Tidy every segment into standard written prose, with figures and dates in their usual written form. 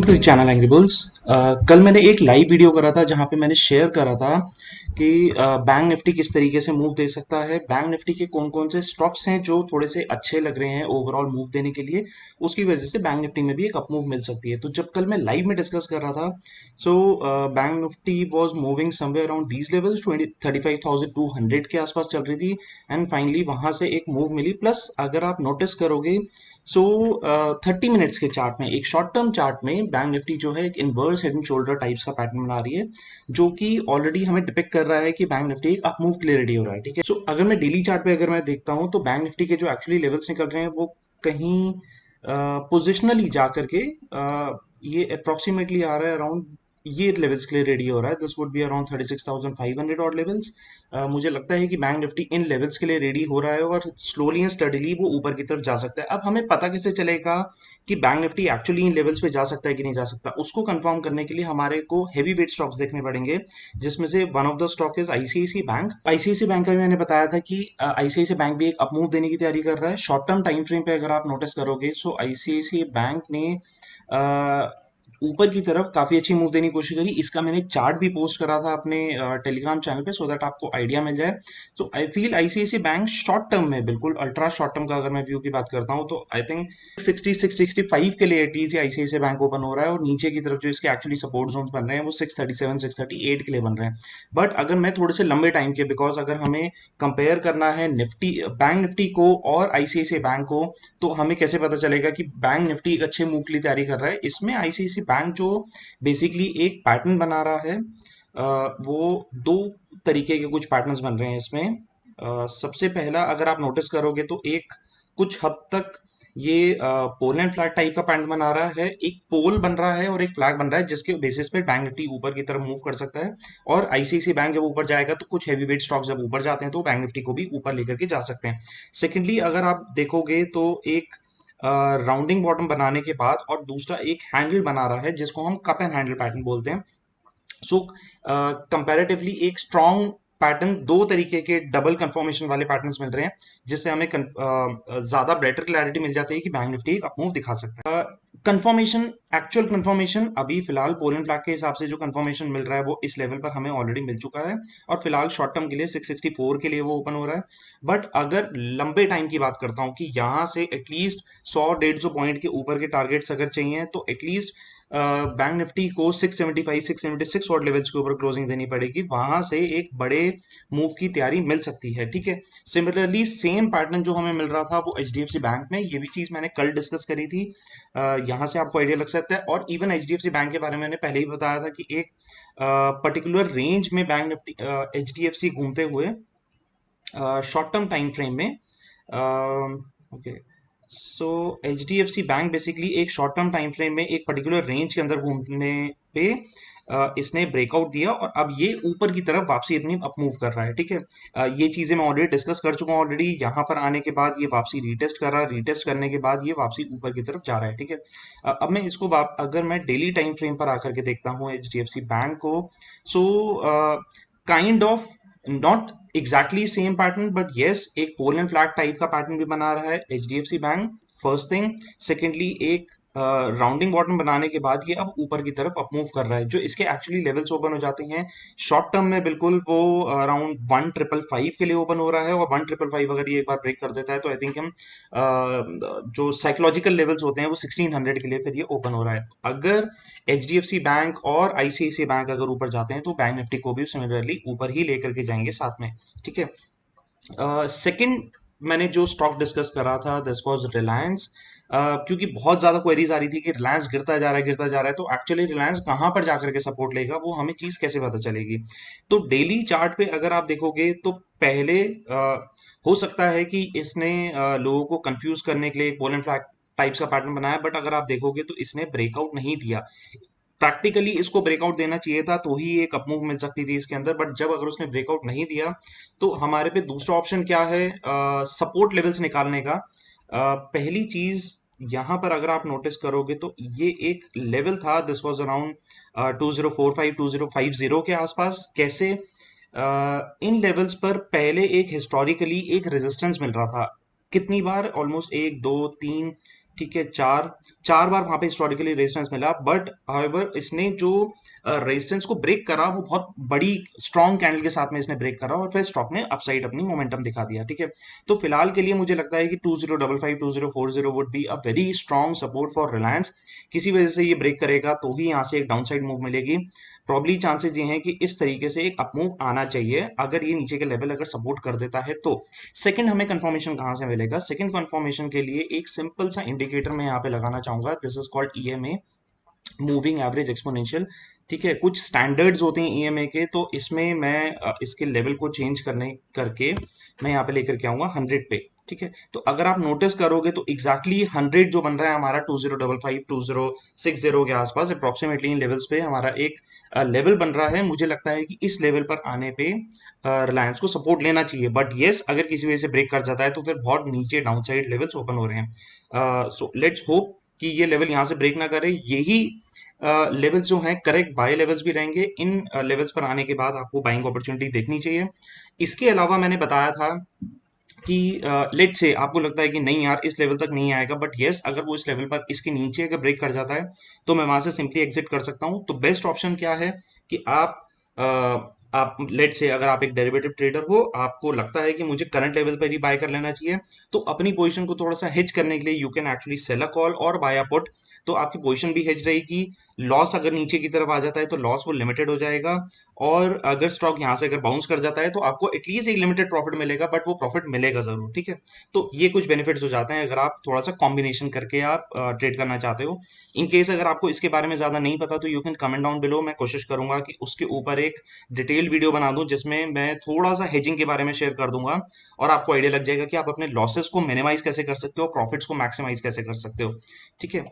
To the channel angry bulls. कल मैंने एक लाइव वीडियो करा था जहां पे मैंने शेयर करा था कि बैंक निफ्टी किस तरीके से मूव दे सकता है, बैंक निफ्टी के कौन कौन से स्टॉक्स हैं जो थोड़े से अच्छे लग रहे हैं ओवरऑल मूव देने के लिए। उसकी वजह से बैंक निफ्टी में भी एक अप मूव मिल सकती है। तो जब कल मैं लाइव में डिस्कस कर रहा था, so bank Nifty was moving somewhere around these levels 35,200 के आसपास चल रही थी। एंड फाइनली वहां से एक मूव मिली। प्लस अगर आप नोटिस करोगे, सो 30 मिनट्स के चार्ट में, एक शॉर्ट टर्म चार्ट में बैंक निफ्टी जो है एक inverse head and shoulder types का पैटर्न बना रही है, जो कि ऑलरेडी हमें डिपिक्ट कर रहा है कि बैंक निफ्टी एक अप मूव के लिए रेडी हो रहा है। ठीक है, सो अगर मैं डेली चार्ट पे अगर मैं देखता हूँ तो बैंक निफ्टी के जो एक्चुअली लेवल्स निकल रहे हैं वो कहीं पोजिशनली जा करके ये अप्रोक्सीमेटली आ रहा है अराउंड ये लेवल्स के लिए रेडी हो रहा है। दिस वुड बी अराउंड 36,500 और लेवल्स। मुझे लगता है कि बैंक निफ्टी इन लेवल्स के लिए रेडी हो रहा है और स्लोली एंड स्टडीली वो ऊपर की तरफ जा सकता है। अब हमें पता कैसे चलेगा कि bank Nifty actually in levels पे जा सकता है कि नहीं जा सकता? उसको कंफर्म करने के लिए हमारे को हैवी वेट स्टॉक्स देखने पड़ेंगे, जिसमें से one of the stock is ICIC bank. ICIC bank का भी मैंने बताया था कि आईसीआईसी बैंक भी एक अप मूव देने की तैयारी कर रहा है। शॉर्ट टर्म टाइम फ्रेम पे अगर आप नोटिस करोगे, सो आईसीआईसी बैंक ने ऊपर की तरफ काफी अच्छी मूव देने की कोशिश करी। इसका मैंने एक चार्ट भी पोस्ट करा था अपने टेलीग्राम चैनल पे, सो दैट आपको आइडिया मिल जाए। तो I feel ICIC bank short term में, बिल्कुल अल्ट्रा शॉर्ट टर्म का अगर मैं व्यू की बात करता हूँ, तो आई थिंक 665 के लिए एटलीस्ट आईसीआईसी बैंक ओपन हो रहा है। और नीचे की तरफ जो इसके एक्चुअली सपोर्ट जोन बन रहे हैं वो 637 638 के लिए बन रहे हैं। बट अगर मैं थोड़े से लंबे टाइम के, बिकॉज अगर हमें कंपेयर करना है निफ्टी बैंक निफ्टी को और आईसीआईसी बैंक को, तो हमें कैसे पता चलेगा कि बैंक निफ्टी एक अच्छे मूव के लिए तैयारी कर रहा है? इसमें आईसीआईसी बैंक जो बेसिकली एक पैटर्न बना रहा है, वो दो तरीके के कुछ पैटर्न्स बन रहे हैं इसमें। सबसे पहला अगर आप नोटिस करोगे तो एक कुछ हद तक ये पोल एंड फ्लैग टाइप का पैटर्न बना रहा है। एक पोल बन रहा है और एक फ्लैग बन रहा है, जिसके बेसिस पे बैंक निफ्टी ऊपर की तरफ मूव कर सकता है। और आईसीआईसी बैंक जब ऊपर जाएगा तो कुछ हैवी वेट स्टॉक्स जब ऊपर जाते हैं तो बैंक निफ्टी को भी ऊपर लेकर के जा सकते हैं। सेकेंडली अगर आप देखोगे तो एक राउंडिंग बॉटम बनाने के बाद और दूसरा एक हैंडल बना रहा है, जिसको हम कप एंड हैंडल पैटर्न बोलते हैं। सो कंपैरेटिवली एक स्ट्रॉन्ग पैटर्न, दो तरीके के डबल कंफर्मेशन वाले पैटर्न्स मिल रहे हैं, जिससे हमें ज्यादा बेटर क्लैरिटी मिल जाती है कि बैंक निफ्टी एक अप मूव दिखा सकता है। कंफर्मेशन, एक्चुअल कंफर्मेशन अभी फिलहाल पोलन फ्लैग के हिसाब से जो कंफर्मेशन मिल रहा है वो इस लेवल पर हमें ऑलरेडी मिल चुका है। और फिलहाल शॉर्ट टर्म के लिए 664 के लिए वो ओपन हो रहा है। बट अगर लंबे टाइम की बात करता हूँ कि यहाँ से एटलीस्ट 100 150 पॉइंट के ऊपर के टारगेट्स अगर चाहिए, तो एटलीस्ट बैंक निफ्टी को 675 676 और लेवल्स के ऊपर क्लोजिंग देनी पड़ेगी। वहां से एक बड़े मूव की तैयारी मिल सकती है। ठीक है, सिमिलरली सेम पैटर्न जो हमें मिल रहा था वो एचडीएफसी बैंक में, ये भी चीज मैंने कल डिस्कस करी थी। यहाँ से आपको आइडिया लग सकता है। और इवन एचडीएफसी बैंक के बारे में मैंने पहले ही बताया था कि एक पर्टिकुलर रेंज में बैंक निफ्टी एचडीएफसी घूमते हुए शॉर्ट टर्म टाइम फ्रेम में, okay, so H D F C bank basically एक शॉर्ट टर्म टाइम फ्रेम में एक पर्टिकुलर रेंज के अंदर घूमने पे इसने ब्रेकआउट दिया और अब ये ऊपर की तरफ वापसी अपनी अप मूव कर रहा है। ठीक है, ये चीजें मैं ऑलरेडी डिस्कस कर चुका हूँ ऑलरेडी। यहाँ पर आने के बाद ये वापसी रीटेस्ट कर रहा है, रीटेस्ट करने के बाद ये वापसी ऊपर की तरफ जा रहा है। ठीक है, अब मैं इसको अगर मैं डेली टाइम फ्रेम पर आकर के देखता हूँ H D F C bank को, so kind of not exactly same pattern, but yes एक पोल एंड फ्लैग टाइप का पैटर्न भी बना रहा है H D F C bank, first thing. Secondly एक राउंडिंग बॉटम बनाने के बाद ये अब ऊपर की तरफ अप मूव कर रहा है। जो इसके एक्चुअली लेवल्स ओपन हो जाते हैं शॉर्ट टर्म में, बिल्कुल वो अराउंड 1555 के लिए ओपन हो रहा है। और 1555 अगर ये एक बार ब्रेक कर देता है तो आई थिंक हम जो साइकोलॉजिकल लेवल्स होते हैं वो 1600 के लिए फिर ये ओपन हो रहा है। अगर H D F C bank और आईसीआईसी बैंक अगर ऊपर जाते हैं तो बैंक निफ्टी को भी सिमिलरली ऊपर ही लेकर के जाएंगे साथ में। ठीक है, सेकंड मैंने जो स्टॉक डिस्कस करा था दिस वाज रिलायंस। क्योंकि बहुत ज्यादा क्वेरीज आ रही थी कि रिलायंस गिरता जा रहा है गिरता जा रहा है, तो एक्चुअली रिलायंस कहाँ पर जाकर के सपोर्ट लेगा वो हमें चीज कैसे पता चलेगी? तो डेली चार्ट पे अगर आप देखोगे तो पहले हो सकता है कि इसने लोगों को कंफ्यूज करने के लिए पोल एंड फ्लैग टाइप्स का पैटर्न बनाया, बट अगर आप देखोगे तो इसने ब्रेकआउट नहीं दिया। प्रैक्टिकली इसको ब्रेकआउट देना चाहिए था तो ही एक अपमूव मिल सकती थी इसके अंदर, बट जब अगर उसने ब्रेकआउट नहीं दिया तो हमारे पे दूसरा ऑप्शन क्या है, सपोर्ट लेवल्स निकालने का। पहली चीज यहाँ पर अगर आप नोटिस करोगे तो ये एक लेवल था, दिस वाज अराउंड 2045 2050 के आसपास। कैसे इन लेवल्स पर पहले एक हिस्टोरिकली एक रेजिस्टेंस मिल रहा था। कितनी बार? ऑलमोस्ट एक दो तीन, ठीक है, चार 4 बार वहां पे हिस्टोरिकली रेजिस्टेंस मिला, बट हाउएवर इसने जो रेजिस्टेंस को ब्रेक करा वो बहुत बड़ी स्ट्रॉन्ग कैंडल के साथ में इसने ब्रेक करा और फिर स्टॉक ने अपसाइड अपनी मोमेंटम दिखा दिया। ठीक है, तो फिलहाल के लिए मुझे लगता है कि 2055 2040 would be a very strong support for Reliance. किसी वजह से ये ब्रेक करेगा तो ही यहाँ से एक डाउनसाइड मूव मिलेगी। प्रॉब्ली चांसेस ये हैं कि इस तरीके से एक अप मूव आना चाहिए अगर ये नीचे के लेवल अगर सपोर्ट कर देता है तो। सेकंड, हमें कंफर्मेशन कहाँ से मिलेगा? सेकंड कंफर्मेशन के लिए एक सिंपल सा इंडिकेटर मैं यहाँ पे लगाना चाहूंगा। This is called EMA, moving average exponential. ठीक है, कुछ स्टैंडर्ड्स होते हैं ईएमए के, तो इसमें मैं इसके लेवल को चेंज करने करके मैं यहाँ पे लेकर के आऊंगा 100 पे। ठीक है, तो अगर आप नोटिस करोगे तो एग्जैक्टली 100 जो बन रहा है हमारा 2055 2060 के आसपास अप्रोक्सीमेटली इन लेवल्स पे हमारा एक लेवल बन रहा है। मुझे लगता है कि इस लेवल पर आने पे रिलायंस को सपोर्ट लेना चाहिए, बट येस अगर किसी वजह से ब्रेक कर जाता है तो फिर बहुत नीचे डाउनसाइड लेवल्स ओपन हो रहे हैं। सो लेट्स होप कि ये लेवल यहाँ से ब्रेक ना करे। यही लेवल्स जो हैं करेक्ट बाय लेवल्स भी रहेंगे। इन लेवल्स पर आने के बाद आपको बाइंग अपॉर्चुनिटी देखनी चाहिए। इसके अलावा मैंने बताया था कि लेट से आपको लगता है कि नहीं यार इस लेवल तक नहीं आएगा, बट यस अगर वो इस लेवल पर इसके नीचे अगर ब्रेक कर जाता है तो मैं वहां से सिंपली एग्जिट कर सकता हूँ। तो बेस्ट ऑप्शन क्या है कि आप लेट से अगर आप एक डेरिवेटिव ट्रेडर हो, आपको लगता है कि मुझे करंट लेवल पर ही बाय कर लेना चाहिए, तो अपनी पोजीशन को थोड़ा सा हेज करने के लिए you can actually sell a call और बाय अ पुट। तो आपकी पोजीशन भी हेज रहेगी। लॉस अगर नीचे की तरफ आ जाता है तो लॉस वो लिमिटेड हो जाएगा, और अगर स्टॉक यहाँ से अगर बाउंस कर जाता है तो आपको एटलीस्ट एक लिमिटेड प्रॉफिट मिलेगा, बट वो प्रॉफिट मिलेगा जरूर। ठीक है, तो ये कुछ बेनिफिट्स हो जाते हैं अगर आप थोड़ा सा कॉम्बिनेशन करके आप ट्रेड करना चाहते हो। इन केस अगर आपको इसके बारे में ज्यादा नहीं पता तो you can comment down below, मैं कोशिश करूंगा कि उसके ऊपर एक डिटेल वीडियो बना दूं जिसमें मैं थोड़ा सा हेजिंग के बारे में शेयर कर दूंगा, और आपको आइडिया लग जाएगा कि आप अपने लॉसेस को मिनिमाइज कैसे कर सकते हो, प्रॉफिट्स को मैक्सिमाइज कैसे कर सकते हो। ठीक है,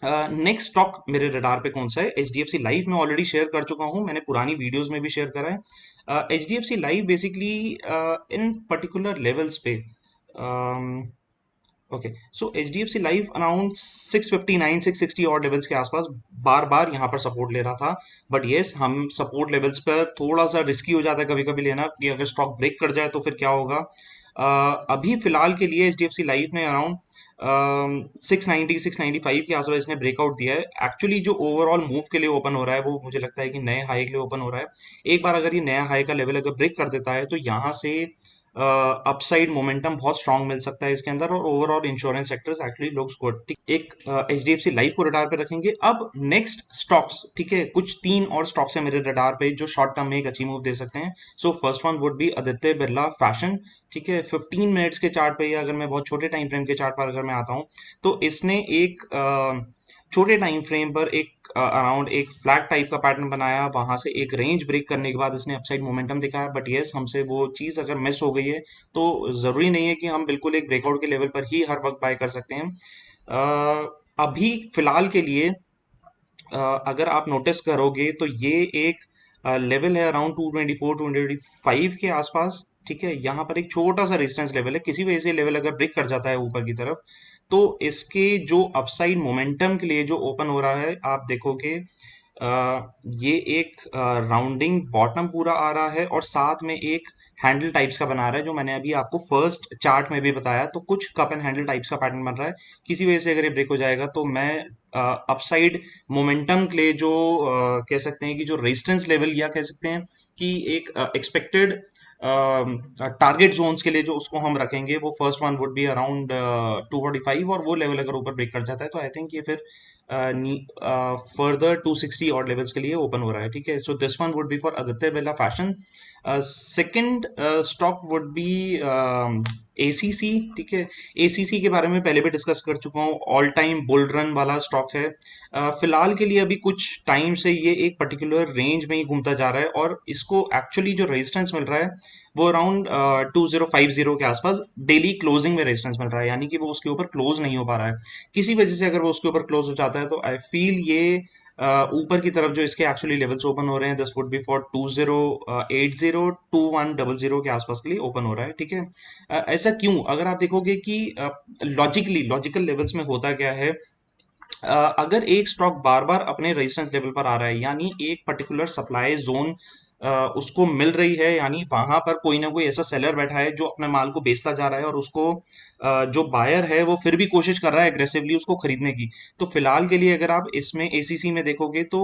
नेक्स्ट स्टॉक मेरे रडार पे कौन सा है? H D F C life मैं ऑलरेडी शेयर कर चुका हूँ, मैंने पुरानी वीडियोस में भी शेयर करा है। H D F C life basically in particular levels पे, okay, so H D F C life around 659 660 और लेवल्स के आसपास बार बार यहाँ पर सपोर्ट ले रहा था। बट येस हम सपोर्ट लेवल्स पर थोड़ा सा रिस्की हो जाता है कभी कभी लेना कि अगर स्टॉक ब्रेक कर जाए तो फिर क्या होगा। अभी फिलहाल के लिए H D F C life ने अराउंड 690 695 के आसपास इसने ब्रेकआउट दिया है। एक्चुअली जो ओवरऑल मूव के लिए ओपन हो रहा है वो मुझे लगता है कि नए हाई के लिए ओपन हो रहा है। एक बार अगर ये नया हाई का लेवल अगर ब्रेक कर देता है तो यहाँ से अपसाइड मोमेंटम बहुत स्ट्रांग मिल सकता है इसके अंदर, और overall insurance sectors actually looks good. एक H D F C life को रडार पे रखेंगे। अब नेक्स्ट स्टॉक्स, ठीक है, कुछ 3 और स्टॉक्स है मेरे रडार पे जो शॉर्ट टर्म में एक अच्छी मूव दे सकते हैं। So first one would be Aditya Birla fashion. ठीक है, 15 मिनट्स के चार्ट पे, या अगर मैं बहुत छोटे टाइम फ्रेम के चार्ट पर अगर मैं आता हूँ तो इसने एक छोटे टाइम फ्रेम पर एक अराउंड एक फ्लैट टाइप का पैटर्न बनाया, वहां से एक रेंज ब्रेक करने के बाद इसने अपसाइड मोमेंटम दिखाया। बट यस हमसे वो चीज अगर मिस हो गई है तो जरूरी नहीं है कि हम बिल्कुल एक ब्रेकआउट के लेवल पर ही हर वक्त बाय कर सकते हैं। अभी फिलहाल के लिए अगर आप नोटिस करोगे तो ये एक लेवल है अराउंड 224 225 के आसपास। ठीक है, यहाँ पर एक छोटा सा रेजिस्टेंस लेवल है, किसी वजह से लेवल अगर ब्रेक कर जाता है ऊपर की तरफ तो इसके जो अपसाइड मोमेंटम के लिए जो ओपन हो रहा है आप देखोगे ये एक राउंडिंग बॉटम पूरा आ रहा है और साथ में एक हैंडल टाइप्स का बना रहा है, जो मैंने अभी आपको फर्स्ट चार्ट में भी बताया। तो कुछ कप एंड हैंडल टाइप्स का पैटर्न बन रहा है। किसी वजह से अगर ये ब्रेक हो जाएगा तो मैं अपसाइड मोमेंटम के लिए जो कह सकते हैं कि जो रेजिस्टेंस लेवल, या कह सकते हैं कि एक एक्सपेक्टेड टारगेट जोन्स के लिए जो उसको हम रखेंगे, वो first one would be around 245, और वो लेवल अगर ऊपर ब्रेक कर जाता है तो आई थिंक ये फिर फर्दर 260 और लेवल्स के लिए ओपन हो रहा है। ठीक है, so this one would be for Aditya Birla fashion. Second stock would be ACC. ठीक है, एसीसी के बारे में पहले भी डिस्कस कर चुका हूँ, ऑल टाइम बुल रन वाला स्टॉक है। फिलहाल के लिए अभी कुछ टाइम से ये एक पर्टिकुलर रेंज में ही घूमता जा रहा है, और इसको एक्चुअली जो रेजिस्टेंस मिल रहा है वो अराउंड 2050 के आसपास डेली क्लोजिंग में रेजिस्टेंस मिल रहा है, यानी कि वो उसके ऊपर क्लोज नहीं हो पा रहा है। किसी वजह से अगर वो उसके ऊपर क्लोज हो जाता है तो आई फील ये ऊपर की तरफ जो इसके एक्चुअली लेवल्स ओपन हो रहे हैं दिस वुड बी फॉर 2080 2100 के आसपास के लिए ओपन हो रहा है। ठीक है, ऐसा क्यों? अगर आप देखोगे कि लॉजिकल लेवल्स में होता क्या है, अगर एक स्टॉक बार बार अपने रेजिस्टेंस लेवल पर आ रहा है, यानी एक पर्टिकुलर सप्लाई जोन उसको मिल रही है, यानी वहां पर कोई ना कोई ऐसा सेलर बैठा है जो अपने माल को बेचता जा रहा है, और उसको जो बायर है वो फिर भी कोशिश कर रहा है एग्रेसिवली उसको खरीदने की। तो फिलहाल के लिए अगर आप इसमें एसीसी में देखोगे तो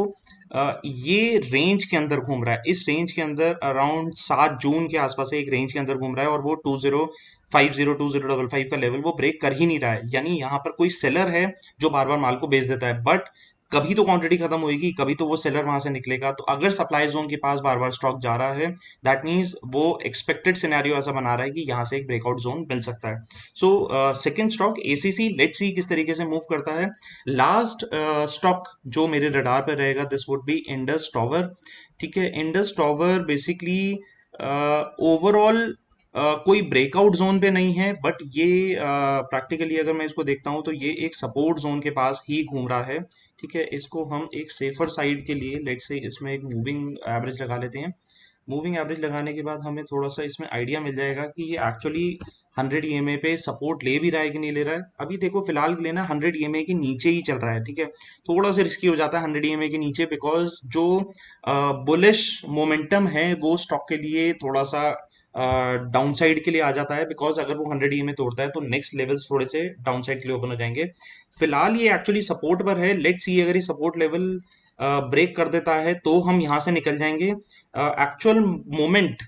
ये रेंज के अंदर घूम रहा है, इस रेंज के अंदर अराउंड 7 जून के आसपास एक रेंज के अंदर घूम रहा है, और वो 2050 2055 का लेवल वो ब्रेक कर ही नहीं रहा है। यानी यहाँ पर कोई सेलर है जो बार बार माल को बेच देता है, बट कभी तो क्वांटिटी खत्म होगी, कभी तो वो सेलर वहां से निकलेगा। तो अगर सप्लाई जोन के पास बार बार स्टॉक जा रहा है, दैट मीन्स वो एक्सपेक्टेड सिनेरियो ऐसा बना रहा है कि यहाँ से एक ब्रेकआउट जोन मिल सकता है। So second stock ACC, let's see किस तरीके से मूव करता है। लास्ट स्टॉक जो मेरे रडार पर रहेगा, this would be Indus tower. ठीक है, इंडस टॉवर बेसिकली ओवरऑल कोई ब्रेकआउट जोन पे नहीं है, बट ये प्रैक्टिकली अगर मैं इसको देखता हूँ तो ये एक सपोर्ट जोन के पास ही घूम रहा है। ठीक है, इसको हम एक सेफर साइड के लिए लेट्स से इसमें एक मूविंग एवरेज लगा लेते हैं। मूविंग एवरेज लगाने के बाद हमें थोड़ा सा इसमें आइडिया मिल जाएगा कि ये एक्चुअली 100 EMA पे सपोर्ट ले भी रहा है कि नहीं ले रहा है। अभी देखो फिलहाल के लिए ना 100 EMA के नीचे ही चल रहा है। ठीक है, थोड़ा सा रिस्की हो जाता है 100 EMA के नीचे, बिकॉज जो बुलिश मोमेंटम है वो स्टॉक के लिए थोड़ा सा डाउन साइड के लिए आ जाता है, बिकॉज अगर वो 100 EMA तोड़ता है तो नेक्स्ट लेवल्स थोड़े से डाउन साइड के लिए ओपन हो जाएंगे। फिलहाल ये एक्चुअली सपोर्ट पर है, लेट्स सी अगर ये सपोर्ट लेवल ब्रेक कर देता है तो हम यहाँ से निकल जाएंगे। एक्चुअल मोमेंट,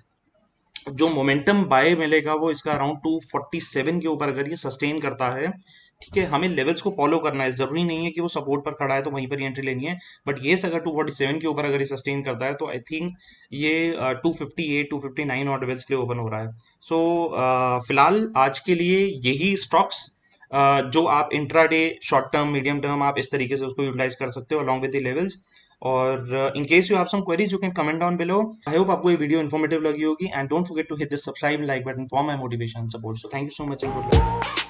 जो मोमेंटम बाय मिलेगा वो इसका अराउंड 247 के ऊपर अगर ये सस्टेन करता है। ठीक है, हमें लेवल्स को फॉलो करना है, जरूरी नहीं है कि वो सपोर्ट पर खड़ा है तो वहीं पर ही एंट्री लेनी है, बट ये अगर 247 के ऊपर अगर ये सस्टेन करता है तो आई थिंक ये 258 259 और लेवल्स के लिए ओपन हो रहा है। सो फिलहाल आज के लिए यही स्टॉक्स जो आप intraday, short term, medium term, आप इस तरीके से उसको यूटिलाइज कर सकते हो अलॉन्ग विद द लेवल्स। और in case you have some queries you can comment down below. I hope आपको ये वीडियो इन्फॉर्मेटिव लगी होगी, and don't forget to hit the subscribe like button for my motivation support. So thank you so much and good luck.